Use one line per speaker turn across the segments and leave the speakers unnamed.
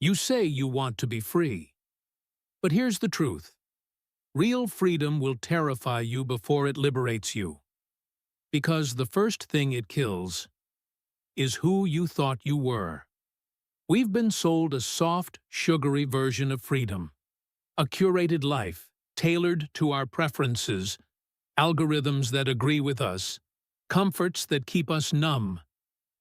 You say you want to be free. But here's the truth. Real freedom will terrify you before it liberates you. Because the first thing it kills is who you thought you were. We've been sold a soft, sugary version of freedom. A curated life, tailored to our preferences, algorithms that agree with us, comforts that keep us numb,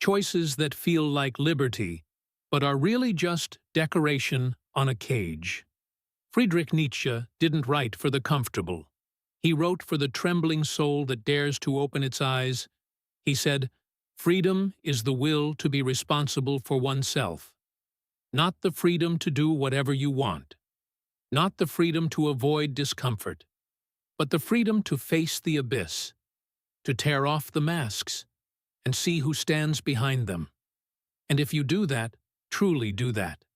choices that feel like liberty, but are really just decoration on a cage. Friedrich Nietzsche didn't write for the comfortable. He wrote for the trembling soul that dares to open its eyes. He said, "Freedom is the will to be responsible for oneself. Not the freedom to do whatever you want. Not the freedom to avoid discomfort, but the freedom to face the abyss, to tear off the masks, and see who stands behind them. And if you do that, truly do that.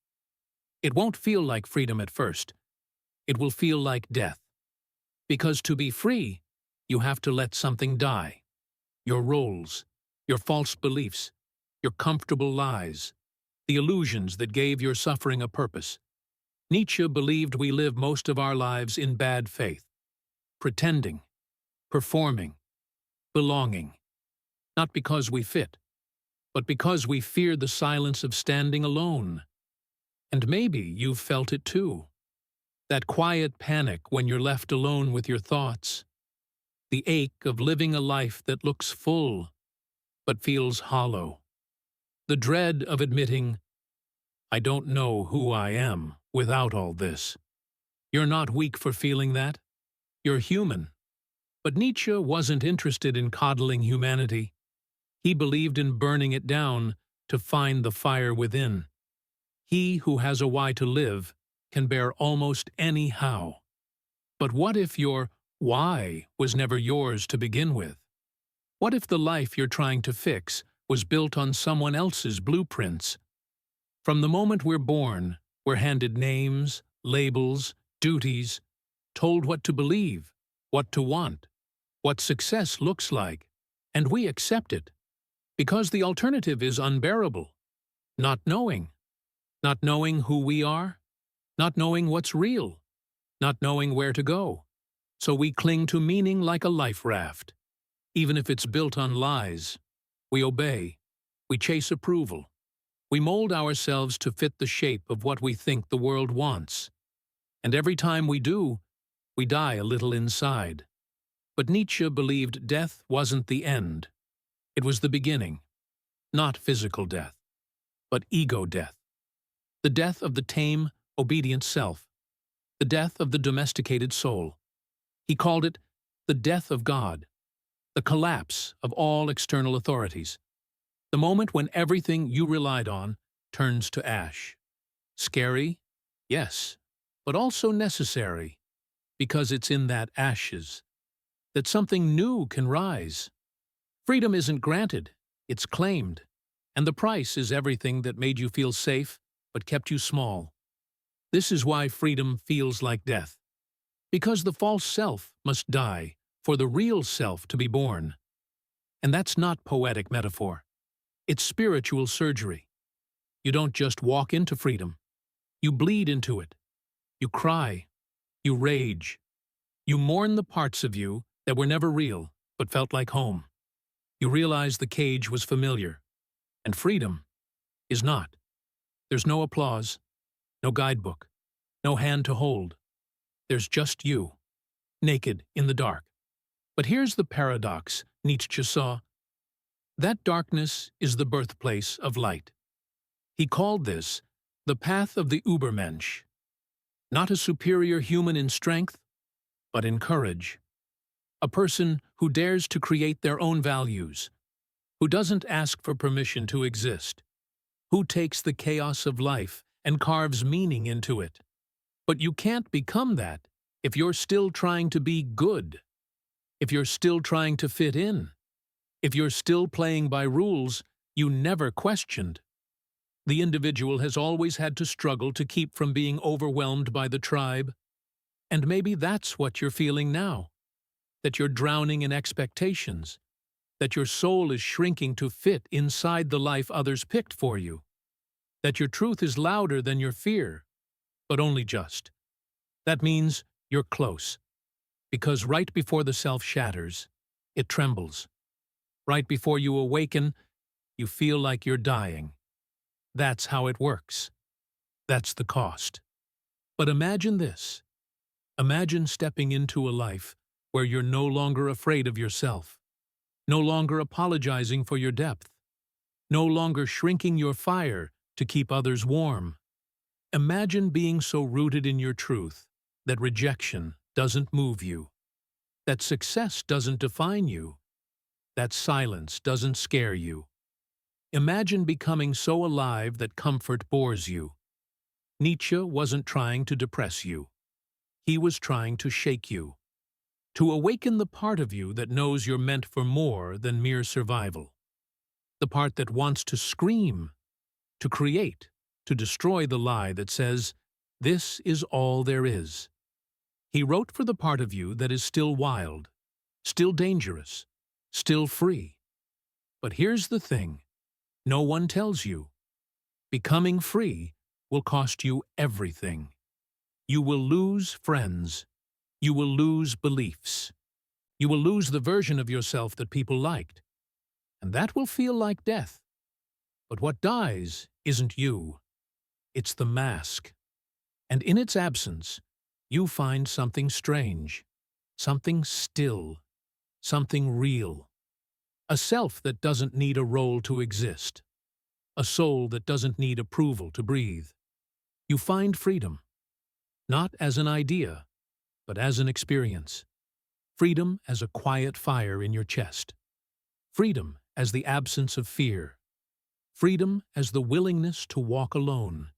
It won't feel like freedom at first. It will feel like death. Because to be free, you have to let something die. Your roles, your false beliefs, your comfortable lies, the illusions that gave your suffering a purpose. Nietzsche believed we live most of our lives in bad faith, pretending, performing, belonging, not because we fit, but because we fear the silence of standing alone. And maybe you've felt it too. That quiet panic when you're left alone with your thoughts. The ache of living a life that looks full, but feels hollow. The dread of admitting, "I don't know who I am without all this." You're not weak for feeling that. You're human. But Nietzsche wasn't interested in coddling humanity. He believed in burning it down to find the fire within. He who has a why to live can bear almost any how. But what if your why was never yours to begin with? What if the life you're trying to fix was built on someone else's blueprints? From the moment we're born, we're handed names, labels, duties, told what to believe, what to want, what success looks like, and we accept it. Because the alternative is unbearable. Not knowing who we are, not knowing what's real, not knowing where to go. So we cling to meaning like a life raft. Even if it's built on lies, we obey, we chase approval, we mold ourselves to fit the shape of what we think the world wants. And every time we do, we die a little inside. But Nietzsche believed death wasn't the end. It was the beginning. Not physical death, but ego death. The death of the tame, obedient self. The death of the domesticated soul. He called it the death of God. The collapse of all external authorities. The moment when everything you relied on turns to ash. Scary? Yes, but also necessary, because it's in that ashes that something new can rise. Freedom isn't granted, it's claimed, and the price is everything that made you feel safe but kept you small. This is why freedom feels like death. Because the false self must die for the real self to be born. And that's not poetic metaphor. It's spiritual surgery. You don't just walk into freedom. You bleed into it. You cry. You rage. You mourn the parts of you that were never real but felt like home. You realize the cage was familiar. And freedom is not. There's no applause, no guidebook, no hand to hold. There's just you, naked in the dark. But here's the paradox Nietzsche saw. That darkness is the birthplace of light. He called this the path of the Übermensch. Not a superior human in strength, but in courage. A person who dares to create their own values, who doesn't ask for permission to exist, who takes the chaos of life and carves meaning into it. But you can't become that if you're still trying to be good, if you're still trying to fit in, if you're still playing by rules you never questioned. The individual has always had to struggle to keep from being overwhelmed by the tribe. And maybe that's what you're feeling now, that you're drowning in expectations, that your soul is shrinking to fit inside the life others picked for you, that your truth is louder than your fear, but only just. That means you're close, because right before the self shatters, it trembles. Right before you awaken, you feel like you're dying. That's how it works. That's the cost. But imagine this. Imagine stepping into a life where you're no longer afraid of yourself, no longer apologizing for your depth, no longer shrinking your fire to keep others warm. Imagine being so rooted in your truth that rejection doesn't move you, that success doesn't define you, that silence doesn't scare you. Imagine becoming so alive that comfort bores you. Nietzsche wasn't trying to depress you. He was trying to shake you, to awaken the part of you that knows you're meant for more than mere survival. The part that wants to scream, to create, to destroy the lie that says, "This is all there is." He wrote for the part of you that is still wild, still dangerous, still free. But here's the thing. No one tells you. Becoming free will cost you everything. You will lose friends. You will lose beliefs. You will lose the version of yourself that people liked. And that will feel like death. But what dies isn't you. It's the mask. And in its absence, you find something strange, something still, something real. A self that doesn't need a role to exist. A soul that doesn't need approval to breathe. You find freedom, not as an idea, but as an experience. Freedom as a quiet fire in your chest. Freedom as the absence of fear. Freedom as the willingness to walk alone,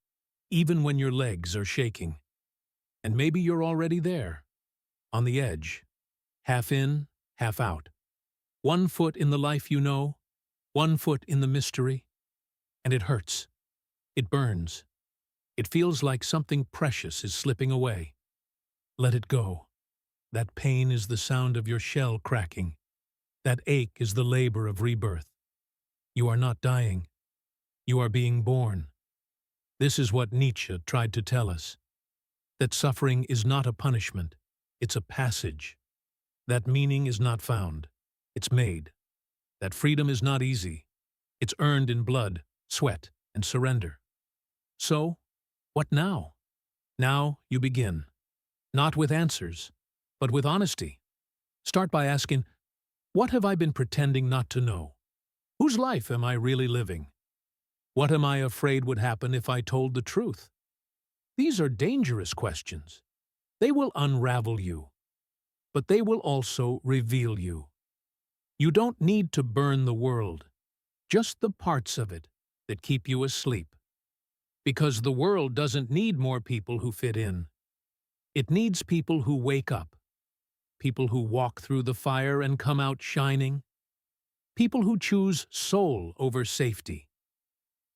even when your legs are shaking. And maybe you're already there, on the edge, half in, half out. 1 foot in the life you know, 1 foot in the mystery. And it hurts. It burns. It feels like something precious is slipping away. Let it go. That pain is the sound of your shell cracking. That ache is the labor of rebirth. You are not dying. You are being born. This is what Nietzsche tried to tell us. That suffering is not a punishment. It's a passage. That meaning is not found. It's made. That freedom is not easy. It's earned in blood, sweat, and surrender. So, what now? Now you begin. Not with answers, but with honesty. Start by asking, what have I been pretending not to know? Whose life am I really living? What am I afraid would happen if I told the truth? These are dangerous questions. They will unravel you, but they will also reveal you. You don't need to burn the world, just the parts of it that keep you asleep. Because the world doesn't need more people who fit in. It needs people who wake up, people who walk through the fire and come out shining, people who choose soul over safety,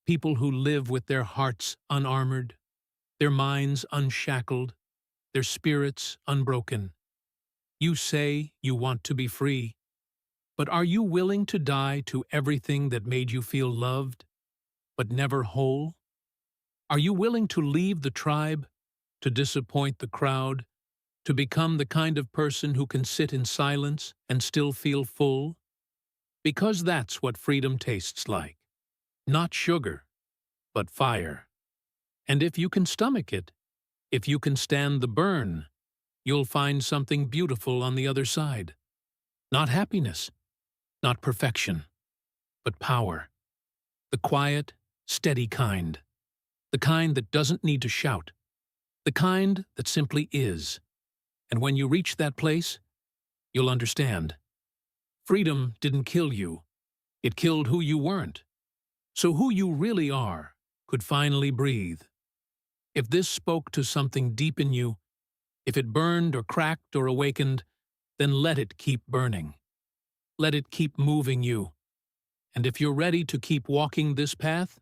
people who live with their hearts unarmored, their minds unshackled, their spirits unbroken. You say you want to be free, but are you willing to die to everything that made you feel loved, but never whole? Are you willing to leave the tribe, to disappoint the crowd, to become the kind of person who can sit in silence and still feel full? Because that's what freedom tastes like. Not sugar, but fire. And if you can stomach it, if you can stand the burn, you'll find something beautiful on the other side. Not happiness, not perfection, but power. The quiet, steady kind. The kind that doesn't need to shout. The kind that simply is. And when you reach that place, you'll understand. Freedom didn't kill you. It killed who you weren't. So who you really are could finally breathe. If this spoke to something deep in you, if it burned or cracked or awakened, then let it keep burning. Let it keep moving you. And if you're ready to keep walking this path,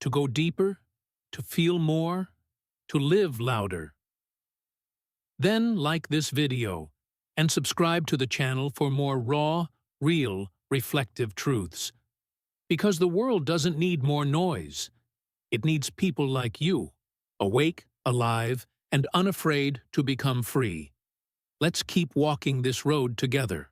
to go deeper, to feel more, to live louder, then like this video and subscribe to the channel for more raw, real, reflective truths. Because the world doesn't need more noise. It needs people like you, awake, alive, and unafraid to become free. Let's keep walking this road together.